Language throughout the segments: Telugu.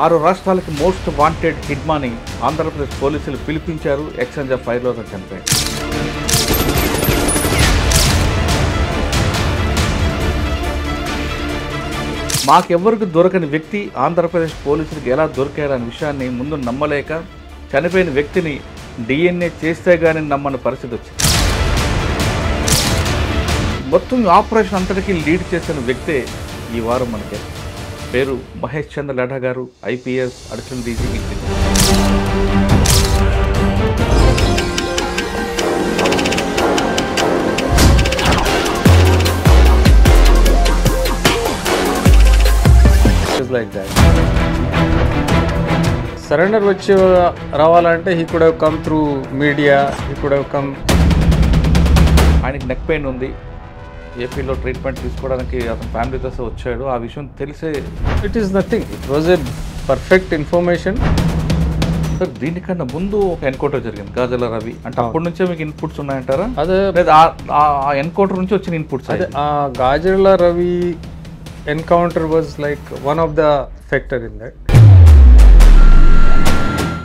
6 రాష్ట్రాలకి మోస్ట్ వాంటెడ్ హిడ్మాని ఆంధ్రప్రదేశ్ పోలీసులు పిలిపించారు. ఎక్స్చేంజ్ ఆఫ్ ఫైర్లో అతను చనిపోయాడు. మాకెవ్వరికి దొరకని వ్యక్తి ఆంధ్రప్రదేశ్ పోలీసులకు ఎలా దొరికారనే విషయాన్ని ముందు నమ్మలేక చనిపోయిన వ్యక్తిని DNA చేస్తే కానీ నమ్మని పరిస్థితి వచ్చింది. మొత్తం ఆపరేషన్ అంతటికీ లీడ్ చేసిన వ్యక్తే ఈ వారం మనకి పేరు మహేష్ చంద్ర లఠా గారు, IPS additional DGP. like that. Surrender వచ్చి రావాలంటే he could have come through media, he could have come. ఆయనకి నెక్ పెయిన్ ఉంది, ఏపీలో ట్రీట్మెంట్ తీసుకోవడానికి అతని ఫ్యామిలీతో వచ్చాడు. ఆ విషయం తెలిసే it is nothing, it was a perfect information. Sir దీనికన్నా ముందు ఒక ఎన్కౌంటర్ జరిగింది గాజల రవి అంటే అప్పటి నుంచే మీకు ఇన్పుట్స్ ఉన్నాయంటారా? అదే ఆ ఎన్కౌంటర్ నుంచి వచ్చిన ఇన్పుట్స్? అదే ఆ Gajala Ravi encounter was like one of the factor in that.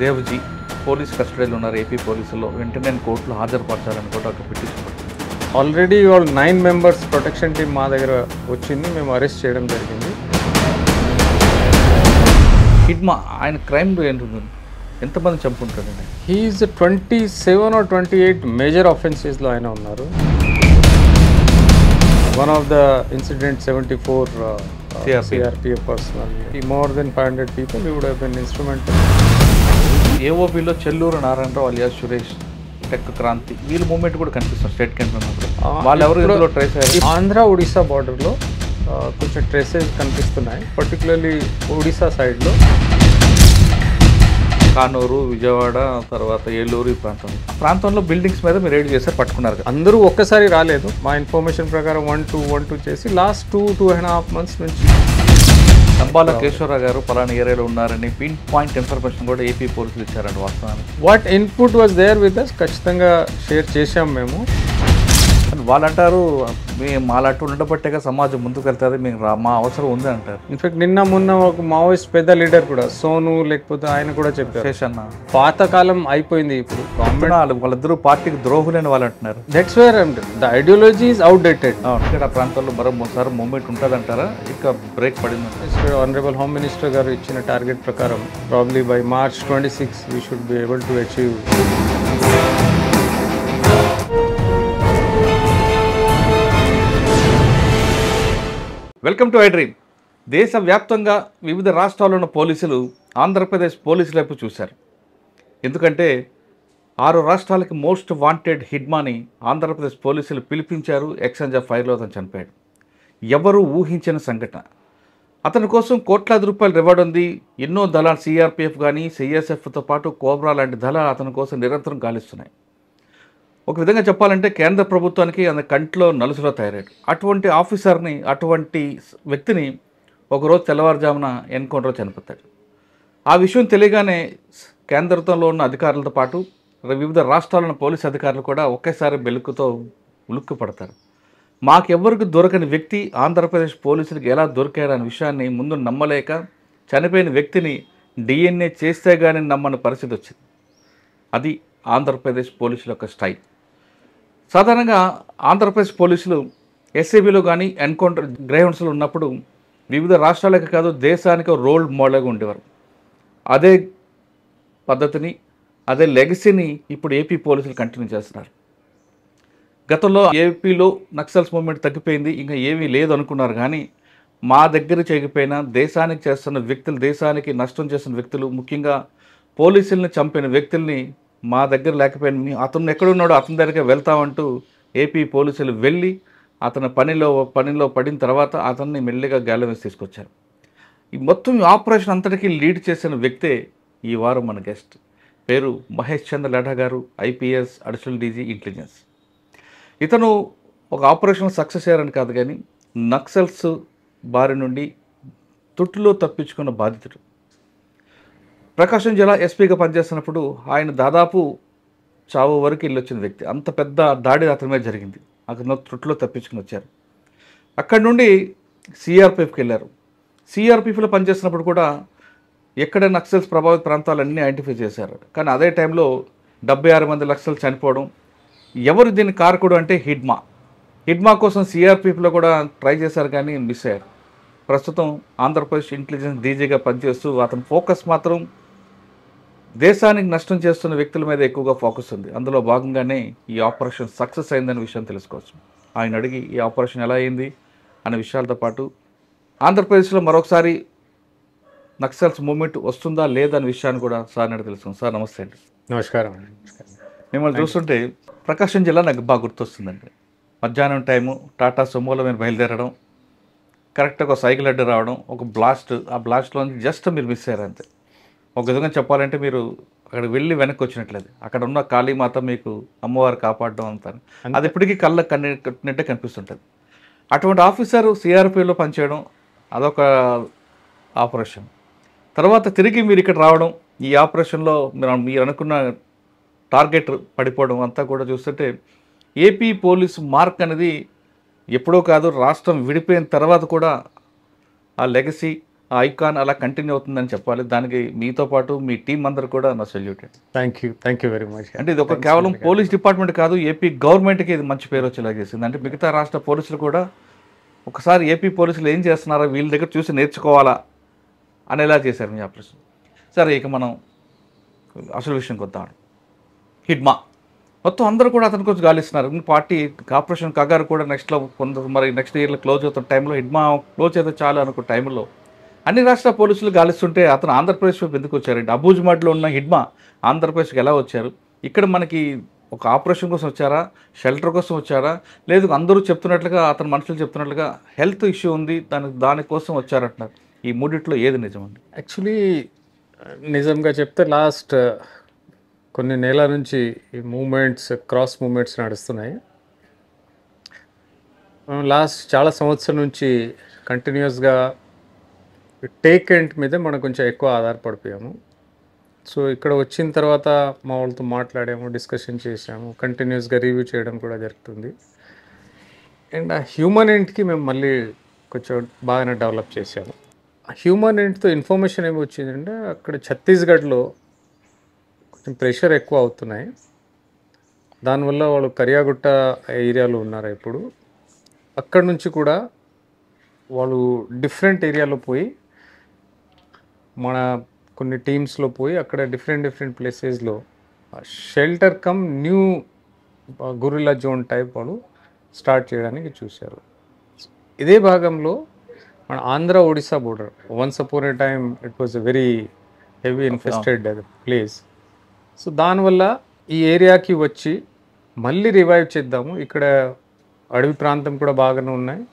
Devji police కస్టడీలో ఉన్నారు ఏపీ పోలీసులో, వెంటనే కోర్టులో హాజరుపరచాలని కూడా ఒక పిటిషన్ పడుతుంది. ఆల్రెడీ వాళ్ళు 9 మెంబర్స్ ప్రొటెక్షన్ టీమ్ మా దగ్గర వచ్చింది, మేము అరెస్ట్ చేయడం జరిగింది. హిడ్మా ఆయన క్రైమ్లో ఏంటుంది, ఎంతమంది చంపుకుంటాడండి? హీఈస్ 27 or 28 మేజర్ ఆఫెన్సెస్లో ఆయన ఉన్నారు. One of the incident 74 CRPF personnel, more than 500 people he would have been instrumental. ఏఓబీలో చెల్లూరు నారాయణరావు అలియాస్ సురేష్, టెక్ క్రాంతి, వీళ్ళ మూమెంట్ కూడా కనిపిస్తారు స్టేట్ క్యాంప్ ఉన్నప్పుడు. వాళ్ళు ఎవరు ఇందులో ట్రేస్ అయ్యారు? ఆంధ్ర ఒడిశా బార్డర్లో కొంచెం ట్రేసెస్ కనిపిస్తున్నాయి, పర్టికులర్లీ ఒడిశా సైడ్లో. కానూరు, విజయవాడ, తర్వాత ఏలూరు ఈ ప్రాంతంలో బిల్డింగ్స్ మీద మీరు రైడ్ చేశారు, పట్టుకున్నారు కదా? అందరూ ఒక్కసారి రాలేదు. మా ఇన్ఫర్మేషన్ ప్రకారం 1-2 చేసి లాస్ట్ 2.5 months నుంచి నంబాల కేశవరావు గారు పలానా ఏరియాలో ఉన్నారని పిన్ పాయింట్ ఇన్ఫర్మేషన్ కూడా ఏపీ పోలీసులు ఇచ్చారండి. వాస్తవానికి what input was there with us ఖచ్చితంగా షేర్ చేశాం మేము. వాళ్ళంటారు మేము మాలాంటి ఉండబట్టేగా సమాజం ముందుకు వెళ్తుంది, మేము మా అవసరం ఉంది అంటారు. ఇన్ఫాక్ట్ మొన్న ఒక మావోయిస్ట్ పెద్ద లీడర్ కూడా సోను లేకపోతే ఆయన కూడా చెప్పారు, శేషన్న పాతకాలం అయిపోయింది, ఇప్పుడు వాళ్ళిద్దరూ పార్టీకి ద్రోహులని వాళ్ళు అంటున్నారు. That's where the ideology is outdated. ఇక్కడ ఆ ప్రాంతాల్లో మరోసారి మూవ్మెంట్ ఉంటుంది అంటారా? ఇక బ్రేక్ పడింది. ఆనరబుల్ హోమ్ మినిస్టర్ గారు ఇచ్చిన టార్గెట్ ప్రకారం probably by March 26 we should be able to achieve. Welcome to iDream. దేశవ్యాప్తంగా వివిధ రాష్ట్రాల్లో ఉన్న పోలీసులు ఆంధ్రప్రదేశ్ పోలీసుల వైపు చూశారు. ఎందుకంటే 6 రాష్ట్రాలకి మోస్ట్ వాంటెడ్ హిడ్మాని ఆంధ్రప్రదేశ్ పోలీసులు పిలిపించారు. ఎక్స్చేంజ్ ఆఫ్ ఫైర్లో అతను చనిపోయాడు. ఎవరు ఊహించిన సంఘటన. అతని కోసం కోట్లాది రూపాయలు రివార్డు ఉంది. ఎన్నో దళాలు CRPF కానీ CSFతో పాటు కోబ్రా లాంటి దళాలు అతని కోసం నిరంతరం గాలిస్తున్నాయి. ఒక విధంగా చెప్పాలంటే కేంద్ర ప్రభుత్వానికి అతని కంట్లో నలుసులో తయారాడు. అటువంటి ఆఫీసర్ని, అటువంటి వ్యక్తిని ఒకరోజు తెల్లవారుజామున ఎన్కౌంటర్లో చనిపోతాడు. ఆ విషయం తెలియగానే కేంద్రంలో ఉన్న అధికారులతో పాటు వివిధ రాష్ట్రాల్లో పోలీసు అధికారులు కూడా ఒకేసారి బెలుకుతో ఉలుక్కు పడతారు. మాకెవ్వరికి దొరకని వ్యక్తి ఆంధ్రప్రదేశ్ పోలీసులకు ఎలా దొరికాడనే విషయాన్ని ముందు నమ్మలేక చనిపోయిన వ్యక్తిని DNA చేస్తే కానీ నమ్మని పరిస్థితి వచ్చింది. అది ఆంధ్రప్రదేశ్ పోలీసుల యొక్క స్టైల్. సాధారణంగా ఆంధ్రప్రదేశ్ పోలీసులు SABలో కానీ ఎన్కౌంటర్ గ్రేహౌండ్స్లో ఉన్నప్పుడు వివిధ రాష్ట్రాలకు కాదు దేశానికి రోల్ మోడల్గా ఉండేవారు. అదే పద్ధతిని, అదే లెగసీని ఇప్పుడు ఏపీ పోలీసులు కంటిన్యూ చేస్తున్నారు. గతంలో ఏపీలో నక్సల్స్ మూవ్మెంట్ తగ్గిపోయింది, ఇంకా ఏమీ లేదు అనుకున్నారు. కానీ మా దగ్గర చేయకపోయినా దేశానికి చేస్తున్న వ్యక్తులు, దేశానికి నష్టం చేస్తున్న వ్యక్తులు, ముఖ్యంగా పోలీసుల్ని చంపిన వ్యక్తుల్ని మా దగ్గర లేకపోయినా అతను ఎక్కడున్నాడో అతని దగ్గరికి వెళ్తామంటూ ఏపీ పోలీసులు వెళ్ళి అతని పనిలో పడిన తర్వాత అతన్ని మెల్లిగా గాలి వేసి తీసుకొచ్చారు. ఈ మొత్తం ఆపరేషన్ అంతటికీ లీడ్ చేసిన వ్యక్తే ఈ వారం మన గెస్ట్. పేరు మహేష్ చంద్ర లఠా గారు, IPS అడిషనల్ DG ఇంటెలిజెన్స్. ఇతను ఒక ఆపరేషన్ సక్సెస్ అయ్యారని కాదు కానీ నక్సల్స్ బారి నుండి తుట్టులో తప్పించుకున్న బాధితుడు. ప్రకాశం జిల్లా ఎస్పీగా పనిచేస్తున్నప్పుడు ఆయన దాదాపు చావు వరకు వెళ్ళొచ్చిన వ్యక్తి. అంత పెద్ద దాడి అతని మీద జరిగింది. అతను త్రుట్లో తప్పించుకుని వచ్చారు. అక్కడి నుండి CRPFకి వెళ్ళారు. CRPFలో పనిచేస్తున్నప్పుడు కూడా ఎక్కడ నక్సల్స్ ప్రభావిత ప్రాంతాలన్నీ ఐడెంటిఫై చేశారు. కానీ అదే టైంలో 76 మంది నక్సల్ చనిపోవడం, ఎవరు దీని కారకుడు అంటే హిడ్మా కోసం సిఆర్పిఎఫ్లో కూడా ట్రై చేశారు కానీ మిస్ అయ్యారు. ప్రస్తుతం ఆంధ్రప్రదేశ్ ఇంటెలిజెన్స్ డీజీగా పనిచేస్తూ అతని ఫోకస్ మాత్రం దేశానికి నష్టం చేస్తున్న వ్యక్తుల మీద ఎక్కువగా ఫోకస్ ఉంది. అందులో భాగంగానే ఈ ఆపరేషన్ సక్సెస్ అయిందనే విషయం తెలుసుకోవచ్చు. ఆయన అడిగి ఈ ఆపరేషన్ ఎలా అయింది అనే విషయాలతో పాటు ఆంధ్రప్రదేశ్లో మరొకసారి నక్సల్స్ మూవ్మెంట్ వస్తుందా లేదా అనే విషయాన్ని కూడా సార్ అడిగి తెలుసుకుందాం. సార్ నమస్తే అండి. నమస్కారం. మిమ్మల్ని చూస్తుంటే ప్రకాశం జిల్లా నాకు బాగా గుర్తొస్తుందండి. మధ్యాహ్నం టైము టాటా సుమోలో మీరు బయలుదేరడం, కరెక్ట్గా ఒక సైకిల్ అడ్డు రావడం, ఒక బ్లాస్ట్, ఆ బ్లాస్ట్లో జస్ట్ మీరు మిస్ అయ్యారు అంతే. ఒక విధంగా చెప్పాలంటే మీరు అక్కడికి వెళ్ళి వెనక్కి వచ్చినట్లేదు. అక్కడ ఉన్న కాళీమాత మీకు అమ్మవారు కాపాడడం అంతా అది ఇప్పటికీ కళ్ళకు కట్టినట్టే కనిపిస్తుంటుంది. అటువంటి ఆఫీసర్ సిఆర్పిలో పనిచేయడం అదొక ఆపరేషన్. తర్వాత తిరిగి మీరు ఇక్కడ రావడం, ఈ ఆపరేషన్లో మీరు అనుకున్న టార్గెట్ పడిపోవడం అంతా కూడా చూస్తుంటే ఏపీ పోలీసు మార్క్ అనేది ఎప్పుడో కాదు, రాష్ట్రం విడిపోయిన తర్వాత కూడా ఆ లెగసీ, ఆ ఐకాన్ అలా కంటిన్యూ అవుతుందని చెప్పాలి. దానికి మీతో పాటు మీ టీం అందరు కూడా నా salute. Thank you very much. అంటే ఇది ఒక కేవలం పోలీస్ డిపార్ట్మెంట్ కాదు, ఏపీ గవర్నమెంట్కి ఇది మంచి పేరు వచ్చేలా చేసింది. అంటే మిగతా రాష్ట్ర పోలీసులు కూడా ఒకసారి ఏపీ పోలీసులు ఏం చేస్తున్నారో వీళ్ళ దగ్గర చూసి నేర్చుకోవాలా అనేలా చేశారు మీ ఆపరేషన్. సరే, ఇక మనం అసలు విషయంకి వద్దాం. హిడ్మా మొత్తం అందరూ కూడా అతని కోసం గాలిస్తున్నారు. పార్టీ ఆపరేషన్ కగారు కూడా నెక్స్ట్ ఇయర్లో క్లోజ్ అవుతున్న టైంలో హిడ్మా క్లోజ్ అయితే చాలు అనుకున్న టైంలో అన్ని రాష్ట్ర పోలీసులు గాలిస్తుంటే అతను ఆంధ్రప్రదేశ్ వైపు ఎందుకు వచ్చారండి? అబూజ్మడ్లో ఉన్న హిడ్మా ఆంధ్రప్రదేశ్కి ఎలా వచ్చారు? ఇక్కడ మనకి ఒక ఆపరేషన్ కోసం వచ్చారా, షెల్టర్ కోసం వచ్చారా, లేదు అందరూ చెప్తున్నట్లుగా అతని మనుషులు చెప్తున్నట్లుగా హెల్త్ ఇష్యూ ఉంది దానికోసం వచ్చారంటున్నారు. ఈ మూడిట్లో ఏది నిజమండి? యాక్చువల్లీ నిజంగా చెప్తే లాస్ట్ కొన్ని నెలల నుంచి ఈ క్రాస్ మూమెంట్స్ నడుస్తున్నాయి. లాస్ట్ చాలా సంవత్సరం నుంచి కంటిన్యూస్గా టేక్ ఎండ్ మీదే మనం కొంచెం ఎక్కువ ఆధారపడిపోయాము. సో ఇక్కడ వచ్చిన తర్వాత మా వాళ్ళతో మాట్లాడాము, డిస్కషన్ చేసాము, కంటిన్యూస్గా రివ్యూ చేయడం కూడా జరుగుతుంది. అండ్ ఆ హ్యూమన్ ఎండ్కి మేము మళ్ళీ కొంచెం బాగానే డెవలప్ చేసాము. హ్యూమన్ ఎండ్తో ఇన్ఫర్మేషన్ ఏమి వచ్చిందంటే అక్కడ ఛత్తీస్గఢ్లో కొంచెం ప్రెషర్ ఎక్కువ అవుతున్నాయి. దానివల్ల వాళ్ళు కరియాగుట్ట ఏరియాలో ఉన్నారు ఇప్పుడు. అక్కడ నుంచి కూడా వాళ్ళు డిఫరెంట్ ఏరియాలో పోయి మన కొన్ని టీమ్స్లో పోయి అక్కడ డిఫరెంట్ ప్లేసెస్లో shelter come new gorilla zone type వాళ్ళు స్టార్ట్ చేయడానికి చూశారు. ఇదే భాగంలో మన Andhra Odisha border, once upon A time it was a very heavy infested place. So దానివల్ల ఈ ఏరియాకి వచ్చి మళ్ళీ రివైవ్ చేద్దాము, ఇక్కడ అడవి ప్రాంతం కూడా బాగానే ఉన్నాయి,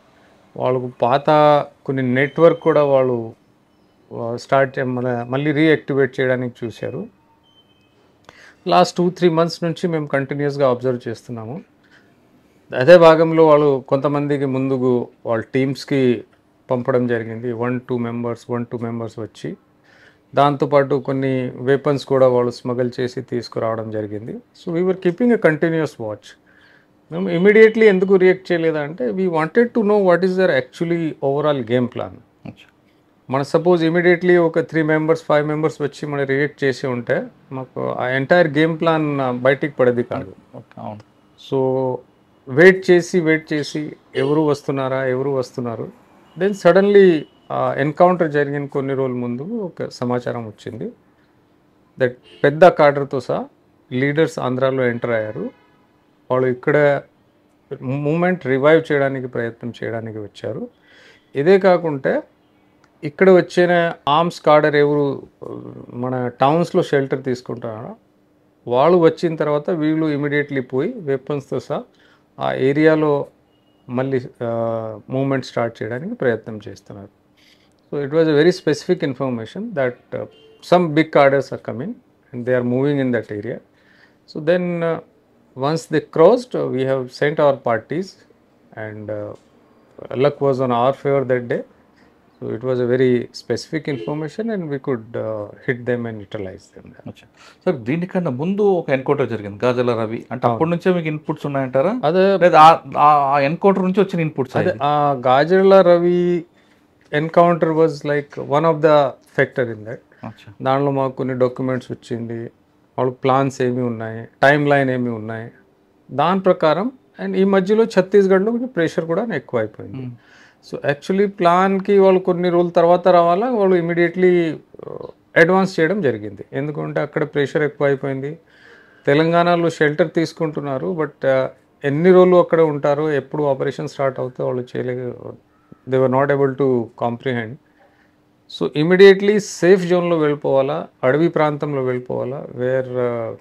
వాళ్ళకు పాత కొన్ని నెట్వర్క్ కూడా వాళ్ళు మళ్ళీ రీయాక్టివేట్ చేయడానికి చూశారు. లాస్ట్ 2-3 months నుంచి మేము కంటిన్యూస్గా అబ్జర్వ్ చేస్తున్నాము. అదే భాగంలో వాళ్ళు కొంతమందికి ముందుకు వాళ్ళ టీమ్స్కి పంపడం జరిగింది. 1-2 మెంబర్స్ వచ్చి దాంతోపాటు కొన్ని వెపన్స్ కూడా వాళ్ళు స్మగల్ చేసి తీసుకురావడం జరిగింది. So we were keeping a continuous watch. మేము ఇమీడియట్లీ ఎందుకు రియాక్ట్ చేయలేదంటే we wanted to know what is there actually overall game plan. మన సపోజ్ ఇమీడియట్లీ ఒక 3-5 members వచ్చి మనం రియాక్ట్ చేసి ఉంటే మాకు ఆ ఎంటైర్ గేమ్ ప్లాన్ బయటికి పడేది కాదు. సో వెయిట్ చేసి ఎవరు వస్తున్నారు. దెన్ సడన్లీ ఎన్కౌంటర్ జరిగిన కొన్ని రోజుల ముందు ఒక సమాచారం వచ్చింది దట్ పెద్ద కాడర్తో సహా లీడర్స్ ఆంధ్రాలో ఎంటర్ అయ్యారు. వాళ్ళు ఇక్కడ మూమెంట్ రివైవ్ చేయడానికి ప్రయత్నం చేయడానికి వచ్చారు. ఇదే కాకుండా ఇక్కడ వచ్చిన ఆర్మ్స్ కార్డర్ ఎవరు మన టౌన్స్లో షెల్టర్ తీసుకుంటారో వాళ్ళు వచ్చిన తర్వాత వీళ్ళు ఇమీడియట్లీ పోయి వెపన్స్తో సహా ఆ ఏరియాలో మళ్ళీ మూమెంట్ స్టార్ట్ చేయడానికి ప్రయత్నం చేస్తున్నారు. So it was a very specific information that some big cadres are coming and they are moving in that area. So then once they crossed, we have sent our parties and luck was on our favor that day. So it was a very specific information and we could hit them and neutralize them. Sir దీనికన్నా ముందు ఒక ఎన్కౌంటర్ జరిగింది గాజల రవి అంటే అప్పటి నుంచే మీకు ఇన్పుట్స్ ఉన్నాయంటారా? అదే లేదా ఆ ఎన్కౌంటర్ నుంచి వచ్చిన ఇన్పుట్స్? అదే ఆ Gajala Ravi encounter was like one of the factor in that. అచ్చా. దానిలో మాకు కొన్ని డాక్యుమెంట్స్ వచ్చింది, వాళ్ళ ప్లాన్స్ ఏమి ఉన్నాయి, టైం లైన్ ఏమి ఉన్నాయి, దాని ప్రకారం. అండ్ ఈ మధ్యలో ఛత్తీస్గఢ్లో కొంచెం ప్రెషర్ కూడా ఎక్కువ అయిపోయింది. సో యాక్చువల్లీ ప్లాన్కి వాళ్ళు కొన్ని రోజుల తర్వాత రావాలా, వాళ్ళు ఇమీడియట్లీ అడ్వాన్స్ చేయడం జరిగింది. ఎందుకంటే అక్కడ ప్రెషర్ ఎక్కువ అయిపోయింది. తెలంగాణలో షెల్టర్ తీసుకుంటున్నారు, బట్ ఎన్ని రోజులు అక్కడ ఉంటారో, ఎప్పుడు ఆపరేషన్ స్టార్ట్ అవుతే వాళ్ళు they were not able to comprehend. So immediately safe జోన్లో వెళ్ళిపోవాలా, అడవి ప్రాంతంలో వెళ్ళిపోవాలా,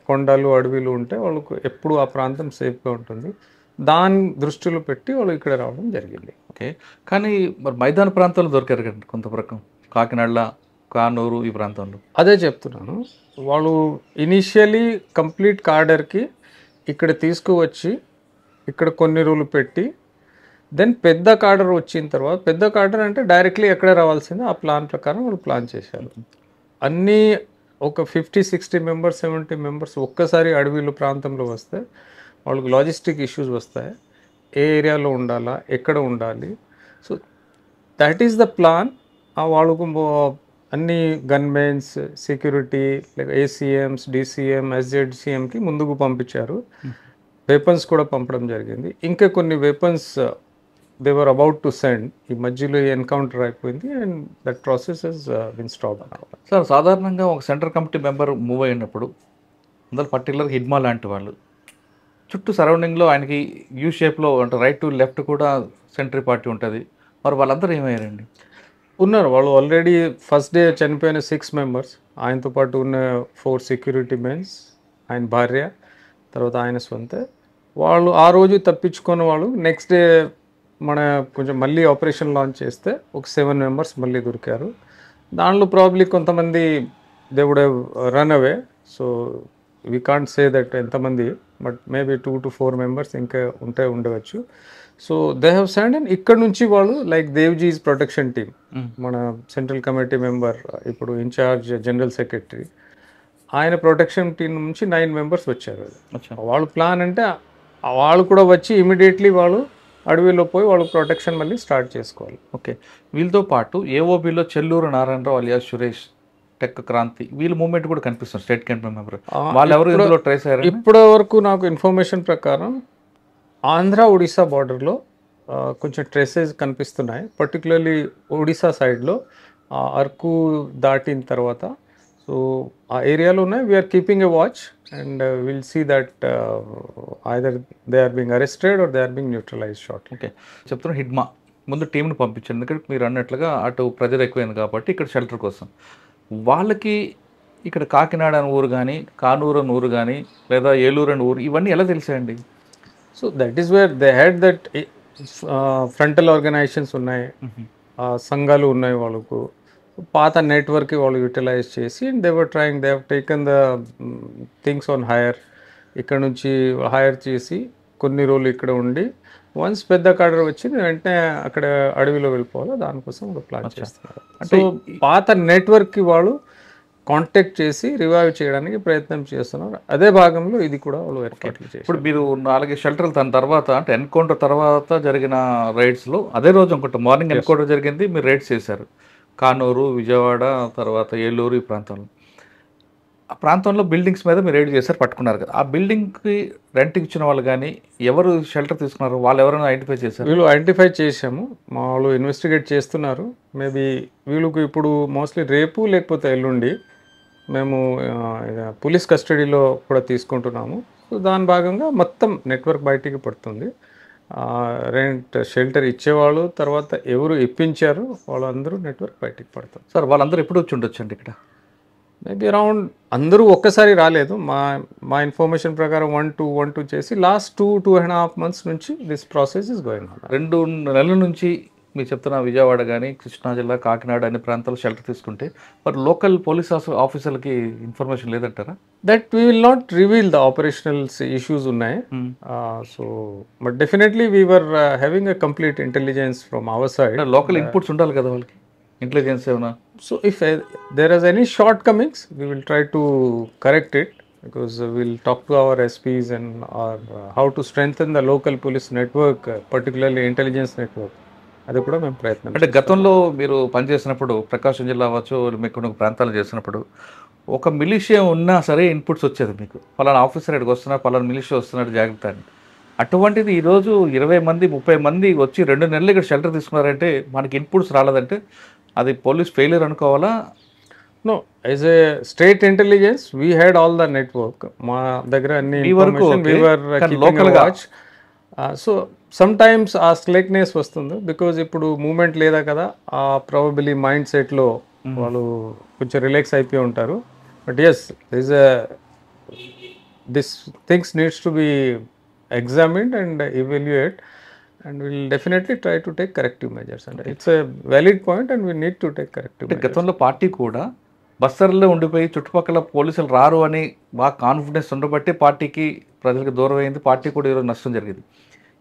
కొండలు అడవిలు ఉంటే వాళ్ళకు ఎప్పుడు ఆ ప్రాంతం సేఫ్గా ఉంటుంది. దాని దృష్టిలో పెట్టి వాళ్ళు ఇక్కడ రావడం జరిగింది. ఓకే. కానీ మరి మైదాన ప్రాంతాల్లో దొరికారు కదండి కొంతవరకు, కాకినాడ, కానూరు ఈ ప్రాంతంలో. అదే చెప్తున్నాను, వాళ్ళు ఇనీషియలీ కంప్లీట్ కార్డర్కి ఇక్కడ తీసుకువచ్చి ఇక్కడ కొన్ని రోజులు పెట్టి, దెన్ పెద్ద కార్డర్ వచ్చిన తర్వాత, పెద్ద కార్డర్ అంటే డైరెక్ట్లీ ఎక్కడ రావాల్సిందే ఆ ప్లాన్ ప్రకారం వాళ్ళు ప్లాన్ చేశారు. అన్నీ ఒక 50-60 మెంబర్స్ 70 మెంబర్స్ ఒక్కసారి అడవిలో ప్రాంతంలో వస్తే వాళ్ళకి లాజిస్టిక్ ఇష్యూస్ వస్తాయి. ఏ ఏరియాలో ఉండాలా, ఎక్కడ ఉండాలి. So that is the plan. వాళ్ళకు అన్ని గన్మెన్స్, సెక్యూరిటీ, లైక్ ఏసీఎంస్, డిసిఎం, ఎస్జెడ్సిఎంకి ముందుకు పంపించారు. వెపన్స్ కూడా పంపడం జరిగింది. ఇంకా కొన్ని weapons they were about to send. ఈ మధ్యలో ఎన్కౌంటర్ అయిపోయింది and that process has been stop. Sir, సాధారణంగా ఒక సెంట్రల్ కమిటీ మెంబర్ మూవ్ అయినప్పుడు అందులో పర్టికులర్ హిడ్మా లాంటి వాళ్ళు చుట్టూ సరౌండింగ్లో ఆయనకి యూ షేప్లో అంటే రైట్ టు లెఫ్ట్ కూడా సెంట్రీ పార్టీ ఉంటుంది. మరి వాళ్ళందరూ ఏమయ్యారండి? ఉన్నారు. వాళ్ళు ఆల్రెడీ ఫస్ట్ డే చనిపోయిన 6 మెంబర్స్, ఆయనతో పాటు ఉన్న 4 సెక్యూరిటీ మెన్స్, ఆయన భార్య, తర్వాత ఆయన సొంత వాళ్ళు ఆ రోజు తప్పించుకున్న వాళ్ళు. నెక్స్ట్ డే మన కొంచెం మళ్ళీ ఆపరేషన్ లాంచ్ చేస్తే ఒక 7 మెంబర్స్ మళ్ళీ దొరికారు. దాంట్లో ప్రాబ్లీ కొంతమంది they would have run away. So we can't say that ఎంతమంది, బట్ మేబీ 2 to 4 మెంబర్స్ ఇంకా ఉండవచ్చు. So they have send. And ఇక్కడ నుంచి వాళ్ళు లైక్ దేవ్జీస్ ప్రొటెక్షన్ టీమ్, మన సెంట్రల్ కమిటీ మెంబర్, ఇప్పుడు ఇన్ఛార్జ్ జనరల్ సెక్రటరీ, ఆయన ప్రొటెక్షన్ టీం నుంచి 9 మెంబర్స్ వచ్చారు. వాళ్ళు ప్లాన్ అంటే వాళ్ళు కూడా వచ్చి ఇమీడియట్లీ వాళ్ళు అడవిలో పోయి వాళ్ళు ప్రొటెక్షన్ మళ్ళీ స్టార్ట్ చేసుకోవాలి. ఓకే. వీళ్ళతో పాటు ఏఓబిలో చెల్లూరు నారాయణరావు అలియాస్ సురేష్, టెక్ క్రాంతి, వీళ్ళ మూవ్మెంట్ కూడా కనిపిస్తుంది స్టేట్ కమిటీ మెంబర్. వాళ్ళు ఎవరు ఇందులో ట్రేస్ అయ్యారు? ఇప్పటి వరకు నాకు ఇన్ఫర్మేషన్ ప్రకారం ఆంధ్ర ఒడిశా బార్డర్లో కొంచెం ట్రేసెస్ కనిపిస్తున్నాయి. పర్టికులర్లీ ఒడిశా సైడ్లో అరకు దాటిన తర్వాత. సో ఆ ఏరియాలో ఉన్నాయి. We're keeping a watch and will see that either they are being arrested or they are being neutralise short. Okay. చెప్తున్నా హిడ్మా ముందు టీంని పంపించారు, ఎందుకంటే మీరు అన్నట్లుగా అటు ప్రెజర్ ఎక్కువైంది కాబట్టి ఇక్కడ షెల్టర్ కోసం. వాళ్ళకి ఇక్కడ కాకినాడ అని ఊరు కానీ, కానూరు అని ఊరు కానీ, లేదా ఏలూరు అని ఊరు, ఇవన్నీ ఎలా తెలిసాయండి? So that is where they had that frontal organizations ఉన్నాయి, సంఘాలు ఉన్నాయి వాళ్ళకు. పాత నెట్వర్క్ వాళ్ళు యూటిలైజ్ చేసి they were trying, they have taken the things on hire. ఇక్కడ నుంచి హైర్ చేసి కొన్ని రోజులు ఇక్కడ ఉండి వన్స్ పెద్ద కార్డర్ వచ్చింది వెంటనే అక్కడ అడవిలో వెళ్ళిపోవాలి, దానికోసం వాళ్ళు ప్లాన్ చేస్తున్నారు. అంటే పాత నెట్వర్క్కి వాళ్ళు కాంటాక్ట్ చేసి రివైవ్ చేయడానికి ప్రయత్నం చేస్తున్నారు. అదే భాగంలో ఇది కూడా వాళ్ళు ఏర్పాట్లు చేస్తారు. ఇప్పుడు మీరు 4 షెల్టర్లు దాని తర్వాత అంటే ఎన్కౌంటర్ తర్వాత జరిగిన రైడ్స్లో అదే రోజు అనుకుంటా మార్నింగ్ ఎన్కౌంటర్ జరిగింది, మీరు రైడ్స్ చేశారు కానూరు, విజయవాడ, తర్వాత ఏలూరు ఈ ప్రాంతంలో. ఆ ప్రాంతంలో బిల్డింగ్స్ మీద మీరు రైడ్ చేశారు, పట్టుకున్నారు కదా. ఆ బిల్డింగ్కి రెంట్కి ఇచ్చిన వాళ్ళు కానీ ఎవరు షెల్టర్ తీసుకున్నారు, వాళ్ళు ఎవరైనా ఐడెంటిఫై చేశారు? వీళ్ళు ఐడెంటిఫై చేసాము, మా వాళ్ళు ఇన్వెస్టిగేట్ చేస్తున్నారు. మేబీ వీళ్ళకు ఇప్పుడు మోస్ట్లీ రేపు లేకపోతే ఎల్లుండి మేము పోలీస్ కస్టడీలో కూడా తీసుకుంటున్నాము. సో దాని భాగంగా మొత్తం నెట్వర్క్ బయటికి పడుతుంది. రెంట్ షెల్టర్ ఇచ్చేవాళ్ళు, తర్వాత ఎవరు ఇప్పించారు వాళ్ళందరూ నెట్వర్క్ బయటికి పడతారు. సార్, వాళ్ళందరూ ఎప్పుడు వచ్చి ఉండొచ్చు అండి ఇక్కడ? మేబీ అరౌండ్ అందరూ ఒక్కసారి రాలేదు. మా ఇన్ఫర్మేషన్ ప్రకారం 1-2 చేసి లాస్ట్ 2.5 months నుంచి this process is going on. 2 నెలల నుంచి మీరు చెప్తున్న విజయవాడ కానీ, కృష్ణా జిల్లా, కాకినాడ అనే ప్రాంతాల్లో షెల్టర్ తీసుకుంటే మరి లోకల్ పోలీస్ ఆఫీసర్లకి ఇన్ఫర్మేషన్ లేదంటారా? That we will not reveal the operationals issues ఉన్నాయి. So but definitely we were having a complete intelligence from our side. Local inputs ఉండాలి కదా వాళ్ళకి, ఇంటెలిజెన్స్ ఏమైనా. So if there are any shortcomings we will try to correct it, because we'll talk to our SPs and how to strengthen the local police network, particularly intelligence network. అది కూడా మేము ప్రయత్నం అంటే గతంలో మీరు పనిచేసినప్పుడు ప్రకాశం జిల్లా అవ్వచ్చు, మీకు కొన్ని ప్రాంతాలు చేసినప్పుడు ఒక మిలిషియా ఉన్నా సరే ఇన్పుట్స్ వచ్చేది మీకు. పలానా ఆఫీసర్ ఇక్కడికి వస్తున్నారు, పలానా మిలిషియా వస్తున్నాడు జాగ్రత్త అని. అటువంటిది ఈరోజు 20 మంది 30 మంది వచ్చి 2 నెలలు ఇక్కడ షెల్టర్ తీసుకున్నారంటే మనకి ఇన్పుట్స్ రాలేదంటే అది పోలీస్ ఫెయిలియర్ అనుకోవాలా? No, as a state intelligence we had all the network. మా దగ్గర అన్ని మీ వరకు ఇన్ఫర్మేషన్ okay. వీ వర్ కానీ కీపింగ్ local ఎ గా- వాచ్. సో సమ్ టైమ్స్ ఆ స్లెక్నెస్ వస్తుంది బికాజ్ ఇప్పుడు మూమెంట్ లేదా కదా, ఆ ప్రాబబిలీ మైండ్ సెట్లో వాళ్ళు కొంచెం రిలాక్స్ అయిపోయి ఉంటారు. But yes this this things needs to be examined and evaluate and we'll definitely try to take corrective measures, and it's a valid point and we need to take corrective అంటే measures. గతంలో పార్టీ కూడా బస్తర్లో ఉండిపోయి చుట్టుపక్కల పోలీసులు రారు అని బాగా కాన్ఫిడెన్స్ ఉండబట్టి పార్టీకి ప్రజలకు దూరం అయింది, పార్టీ కూడా ఈరోజు నష్టం జరిగింది.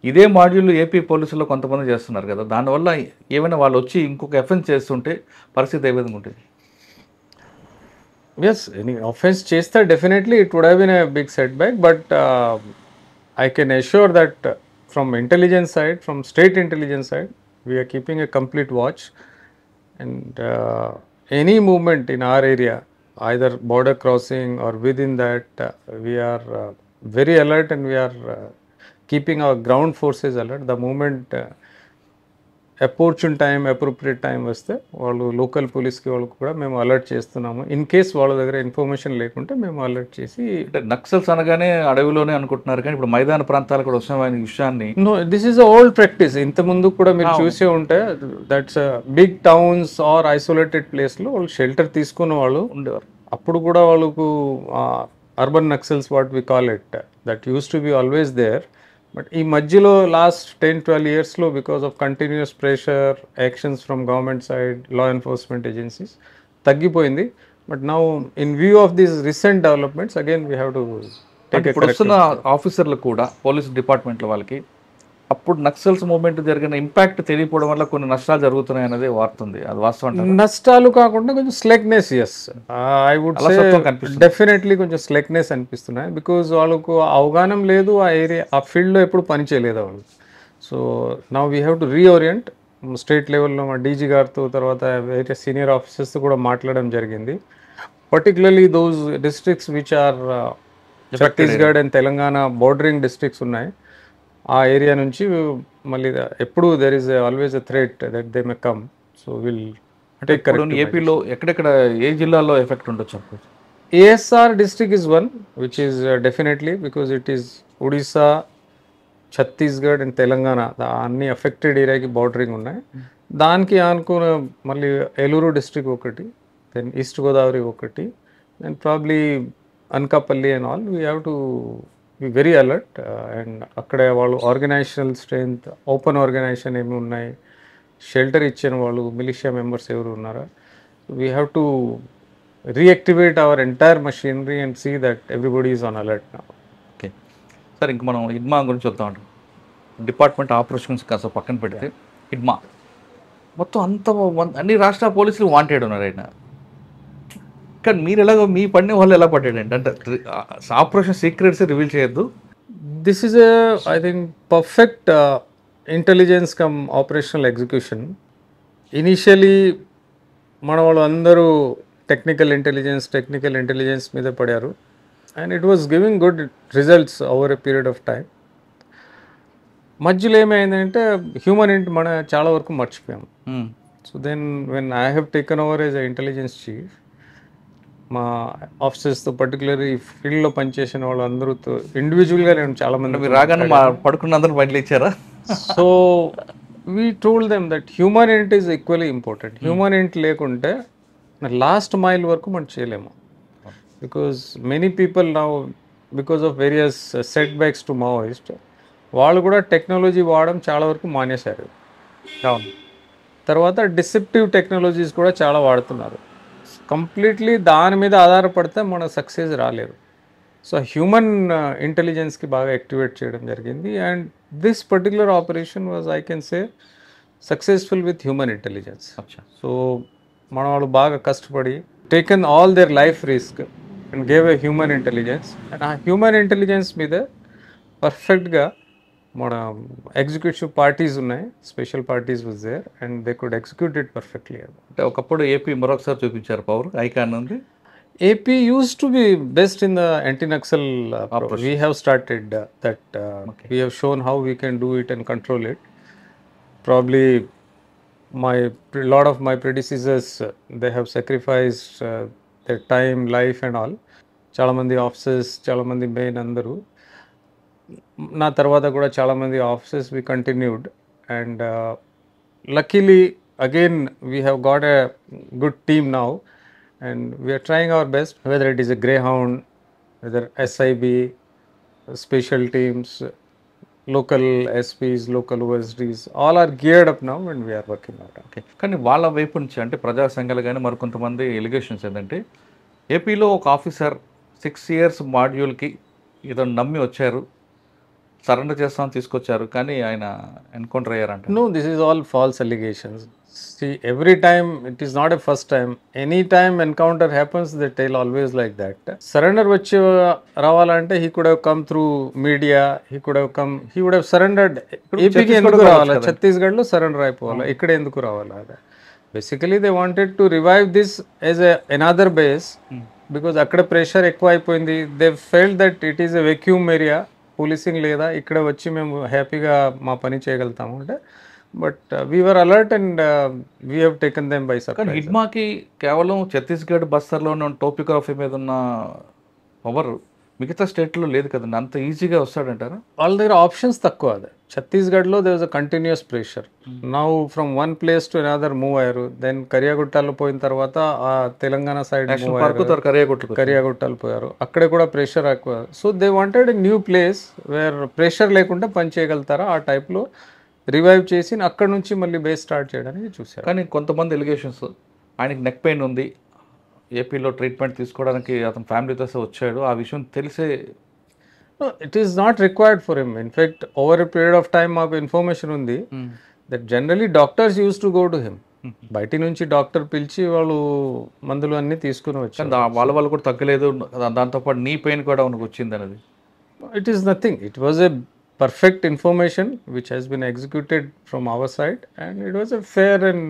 ఇదే మాడ్యూల్ ఏపీ పోలీసుల్లో కొంతమంది చేస్తున్నారు కదా, దానివల్ల ఏమైనా వాళ్ళు వచ్చి ఇంకొక ఎఫెన్స్ చేస్తుంటే పరిస్థితి ఏ విధంగా ఉంటుంది? Yes, any offense chesta definitely it would have been a big setback, but I can assure that from intelligence side, from state intelligence side, we are keeping a complete watch, and any movement in our area, either border crossing or within that, we are very alert and we are keeping our ground forces alert. The moment opportune time appropriate time వస్తే వాళ్ళు లోకల్ పోలీస్కి వాళ్ళకు కూడా మేము అలర్ట్ చేస్తున్నాము. ఇన్ కేస్ వాళ్ళ దగ్గర ఇన్ఫర్మేషన్ లేకుంటే మేము అలర్ట్ చేసి, అంటే నక్సల్స్ అనగానే అడవిలోనే అనుకుంటున్నారు కానీ ఇప్పుడు మైదాన ప్రాంతాలు కూడా వస్తున్న విషయాన్ని no, this is old practice. ఇంత ముందు కూడా మీరు చూసే ఉంటే that's big towns or isolated ప్లేస్లో వాళ్ళు షెల్టర్ తీసుకున్న వాళ్ళు ఉండేవారు. అప్పుడు కూడా వాళ్ళకు urban Naxals what we call it, that used to be always there. But ఈ మధ్యలో లాస్ట్ 10-12 ఇయర్స్లో because of continuous pressure actions from government side, law enforcement agencies తగ్గిపోయింది. But now in view of these recent developments again we have to take ఇప్పుడు వస్తున్న ఆఫీసర్లు కూడా పోలీస్ డిపార్ట్మెంట్ల వాళ్ళకి అప్పుడు నక్సల్స్ మూవ్మెంట్ జరిగిన ఇంపాక్ట్ తెలియకపోవడం వల్ల కొన్ని నష్టాలు జరుగుతున్నాయి అనేది వార్తుంది. అది వాస్తవం అంటారా? నష్టాలు కాకుండా కొంచెం స్లెక్నెస్, ఎస్ ఐ వుడ్ సే అలసత్వం కనిపిస్తుంది. డెఫినెట్లీ కొంచెం స్లెక్నెస్ అనిపిస్తున్నాయి బికాజ్ వాళ్ళకు అవగాహనం లేదు, ఆ ఏరియా ఆ ఫీల్డ్లో ఎప్పుడు పని చేయలేదు వాళ్ళు. So now we have to reorient. State లెవెల్లో మా డీజీ గారితో తర్వాత వేరే సీనియర్ ఆఫీసర్స్తో కూడా మాట్లాడడం జరిగింది. Particularly those districts which are Chhattisgarh and Telangana bordering districts ఉన్నాయి, ఆ ఏరియా నుంచి మళ్ళీ ఎప్పుడు there is always a threat that they may come. So will take ఇప్పుడు కరెక్ట్. ఏపీలో ఎక్కడెక్కడ ఏ జిల్లాలో ఎఫెక్ట్ ఉండొచ్చు అనుకోవచ్చు? ASR district is one which is definitely because it is Odisha, Chhattisgarh and Telangana అన్ని అఫెక్టెడ్ ఏరియాకి బార్డరింగ్ ఉన్నాయి. దానికి అనుకున్న మళ్ళీ ఏలూరు డిస్ట్రిక్ట్ ఒకటి, దెన్ ఈస్ట్ గోదావరి ఒకటి, then probably Anakapalli and all. We have to be very alert. And అక్కడ వాళ్ళు ఆర్గనైజేషనల్ స్ట్రెంగ్త్, ఓపెన్ ఆర్గనైజేషన్ ఏమి ఉన్నాయి, షెల్టర్ ఇచ్చిన వాళ్ళు మిలిషియా మెంబర్స్ ఎవరు ఉన్నారా, we have to reactivate our entire machinery and see that everybody is on alert now. Okay sir, ఇంక మనం ఇడ్మా గురించి వద్దాం అంటాం. డిపార్ట్మెంట్ ఆపరేషన్స్ కాస్త పక్కన పెడితే ఇడ్మా మొత్తం అన్ని రాష్ట్ర పోలీసులు వాంటెడ్ ఉన్నారు ఆయన. కానీ మీరు ఎలాగో మీ పడిన వాళ్ళు ఎలా పడ్డాడండి? అంటే ఆపరేషన్ సీక్రెట్స్ రివీల్ చేయొద్దు. This is a, I think, perfect intelligence come operational execution. Initially మన వాళ్ళు అందరూ టెక్నికల్ ఇంటెలిజెన్స్ మీద పడారు and it was giving good results over a period of time. మధ్యలో ఏమైందంటే హ్యూమన్ మన చాలా వరకు మర్చిపోయాము. So then when I have taken over as a intelligence chief, మా ఆఫీసర్స్తో పర్టికులర్లీ ఈ ఫీల్డ్లో పనిచేసిన వాళ్ళు అందరూతో ఇండివిజువల్గా నేను చాలామంది మీరు రాగానే పడుకున్న అందరూ బయటలు ఇచ్చారా? So we told them that human ఇంట్ ఈజ్ ఈక్వల్లీ ఇంపార్టెంట్. హ్యూమన్ ఇంట్ లేకుంటే లాస్ట్ మైల్ వరకు మనం చేయలేము. Because many people now because of various set backs to Maoist వాళ్ళు కూడా టెక్నాలజీ వాడడం చాలా వరకు మానేశారు. అవును. తర్వాత డిసెప్టివ్ టెక్నాలజీస్ కూడా చాలా వాడుతున్నారు. కంప్లీట్లీ దాని మీద ఆధారపడితే మన సక్సెస్ రాలేదు. సో హ్యూమన్ ఇంటెలిజెన్స్కి బాగా యాక్టివేట్ చేయడం జరిగింది and this particular operation was I can say successful with human intelligence. So మన వాళ్ళు బాగా కష్టపడి taken all their life risk and gave a human intelligence and ఆ హ్యూమన్ ఇంటెలిజెన్స్ మీద పర్ఫెక్ట్గా మన ఎగ్జిక్యూటివ్ పార్టీస్ ఉన్నాయి, special parties was there and they could execute it perfectly. అంటే ఒకప్పుడు ఏపీ మరొకసారి చూపించారు పవర్ ఐకాన్ ఉంది. AP used to be best in the anti-Naxal we have started that we have shown how we can do it and control it. Probably lot of my predecessors they have sacrificed their time, life and all. చాలా మంది ఆఫీసర్స్, చాలా మంది మెయిన్ అందరూ. నా తర్వాత కూడా చాలా మంది officers we continued and luckily again we have got a good team now. And we are trying our best, whether it is a Greyhound, whether SIB, special teams, local SPs, local OSDs, all are geared up now and we are working on it. Okay, కానీ వాళ్ళ వైపు నుంచి అంటే ప్రజా సంఘాలు కానీ మరికొంతమంది ఎలిగేషన్స్ ఏంటంటే ఏపీలో ఒక ఆఫీసర్ 6 years మాడ్యూల్కి ఏదో నమ్మి వచ్చారు, సరెండర్ చేస్తామని తీసుకొచ్చారు, కానీ ఆయన encounter అయ్యారంట. No, this is all false allegations. See, every time, it is not a first time. Any time encounter happens, they tell always like that. Surrender వచ్చి రావాలంటే he could have come through media, he would have surrendered. ఏపీకి ఎందుకు రావాలా? ఛత్తీస్గఢ్లో సరెండర్ అయిపోవాలా, ఇక్కడ ఎందుకు రావాలా? Basically they wanted to revive this as another base because అక్కడ ప్రెషర్ ఎక్కువ అయిపోయింది. They felt that it is a vacuum area, policing లేదా, ఇక్కడ వచ్చి మేము హ్యాపీగా మా పని చేయగలుగుతాము అంటే. But we're alert and we have taken them by surprise. కానీ హిడ్మాకి కేవలం ఛత్తీస్గఢ్ బస్తర్లోనే టోపియోగ్రఫీ మీద ఉన్న పవర్ మిగతా స్టేట్లో లేదు కదండి, అంత ఈజీగా వస్తాడంటారా? వాళ్ళ దగ్గర ఆప్షన్స్ తక్కువ. అదే ఛత్తీస్గఢ్లో they was a continuous pressure. Now from one place to another move అయ్యారు. దెన్ కరియాగుట్టాలో పోయిన తర్వాత ఆ తెలంగాణ సైడ్ కరియాగుట్టాలు పోయారు, అక్కడ కూడా ప్రెషర్ ఎక్కువ. So they wanted a new place where pressure లేకుండా పని చేయగలుగుతారా, ఆ టైప్లో రివైవ్ చేసి అక్కడ నుంచి మళ్ళీ బేస్ స్టార్ట్ చేయడానికి చూశారు. కానీ కొంతమంది ఎలిగేషన్స్ ఆయనకి నెక్ పెయిన్ ఉంది, ఏపీలో ట్రీట్మెంట్ తీసుకోవడానికి అతను ఫ్యామిలీతో వచ్చాడు, ఆ విషయం తెలిసే. It is not required for him. In fact over a period of time మాకు ఇన్ఫర్మేషన్ ఉంది that generally doctors use to go to him. బయట నుంచి డాక్టర్ పిలిచి వాళ్ళు మందులు అన్నీ తీసుకుని వచ్చారు. వాళ్ళ కూడా తగ్గలేదు, దాంతోపాటు నీ పెయిన్ కూడా మనకు వచ్చింది అనేది. It is nothing. It was a perfect information which has been executed from our side and it was a fair and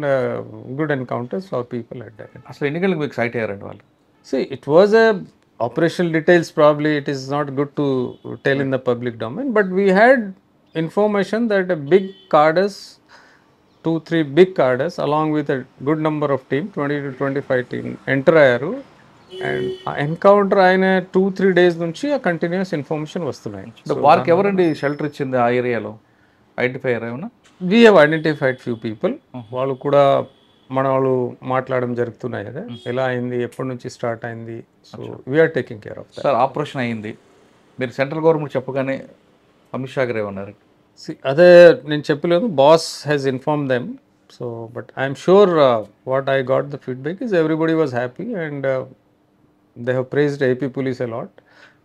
good encounters for people at that. అసలు ఎన్ని గంటలకు మీకు సైట్ అయ్యారండి వాళ్ళు? See, it was a operational details, probably it is not good to tell in the public domain, but we had information that a big cadres, 2-3 big cadres along with a good number of team, 20 to 25 team enter అయ్యారు. అండ్ ఆ ఎన్కౌంటర్ అయిన 2-3 days నుంచి ఆ కంటిన్యూస్ ఇన్ఫర్మేషన్ వస్తున్నాయి. వారికి ఎవరండి షెల్టర్ ఇచ్చింది ఆ ఏరియాలో? ఐడెంటిఫై అయ్యారా ఏమన్నా? We have identified few people. వాళ్ళు కూడా మన వాళ్ళు మాట్లాడడం జరుగుతున్నాయి కదా, ఎలా అయింది, ఎప్పటి నుంచి స్టార్ట్ అయింది. So we're taking care of that. Sir operation అయింది, మీరు సెంట్రల్ గవర్నమెంట్ చెప్పగానే అమిత్ షా గారు ఏమన్నారు? అదే నేను చెప్పలేదు, boss has inform them. So but I'm sure what I got the feedback is everybody was happy and they have praised AP police a lot.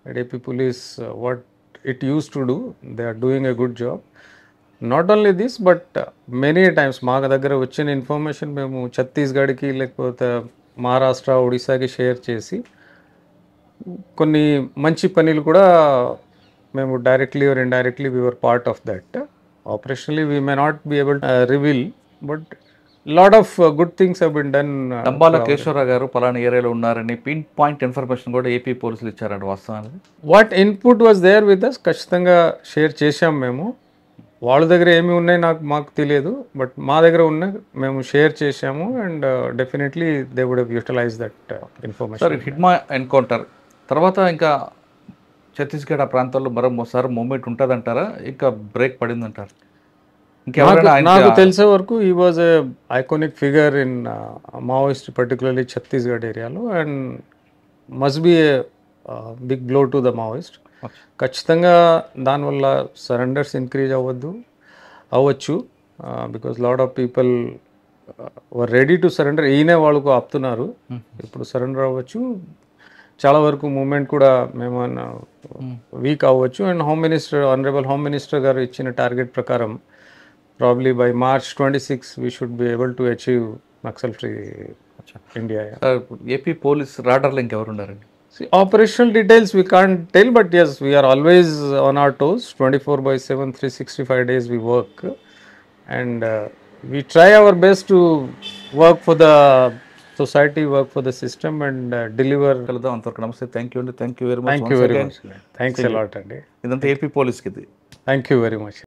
At AP police, what it used to do, they are doing a good job. Not only this, but many times మా దగ్గర వచ్చిన ఇన్ఫర్మేషన్ మేము ఛత్తీస్గఢ్కి లేకపోతే మహారాష్ట్ర, ఒడిశాకి షేర్ చేసి కొన్ని మంచి పనులు కూడా మేము directly or indirectly we were part of that. Operationally we may not be able to reveal, but lot of good things have been done. Dambala Keshavarao garu పలానా ఏరియాలో ఉన్నారని పిన్ పాయింట్ ఇన్ఫర్మేషన్ కూడా ఏపీ పోలీసులు ఇచ్చారంట, వాస్తవానికి? What input was there with us, ఖచ్చితంగా షేర్ చేశాం మేము. వాళ్ళ దగ్గర ఏమి ఉన్నాయి మాకు తెలియదు, బట్ మా దగ్గర ఉన్నాయి, మేము షేర్ చేశాము and definitely they would have utilise that information. Sir Hidma encounter తర్వాత ఇంకా ఛత్తీస్గఢ్ ఆ ప్రాంతాల్లో మరోసారి మూమెంట్ ఉంటుందంటారా, ఇంకా బ్రేక్ పడిందంటారు? నాకు తెలిసే వరకు ఈ was a iconic figure in Maoist particularly Chhattisgarh ఏరియాలో and must be a big blow to the Maoist. ఖచ్చితంగా దానివల్ల సరెండర్స్ ఇంక్రీజ్ అవ్వచ్చు because lot of people were ready to surrender. ఈయనే వాళ్ళకు ఆపుతున్నారు, ఇప్పుడు సరెండర్ అవ్వచ్చు. చాలా వరకు మూమెంట్ కూడా మేము వీక్ అవ్వచ్చు. And home minister, honourable home minister గారు ఇచ్చిన టార్గెట్ ప్రకారం probably by March 26 we should be able to achieve Naxal free India. AP police రాడర్లో ఇంకెవరు ఉన్నారండి? See, operational details we can't tell, but yes, we are always on our toes, 24/7, 365 days we work, and we try our best to work for the society, work for the system, and deliver. కలుద్దాం అంతవరకు. నమస్తే. థ్యాంక్ యూ అండి. Thank you very much. Thank you very much. Thanks a lot, Andy. ఇదంతా ఏపీ పోలీస్కి ఇది. Thank you very much.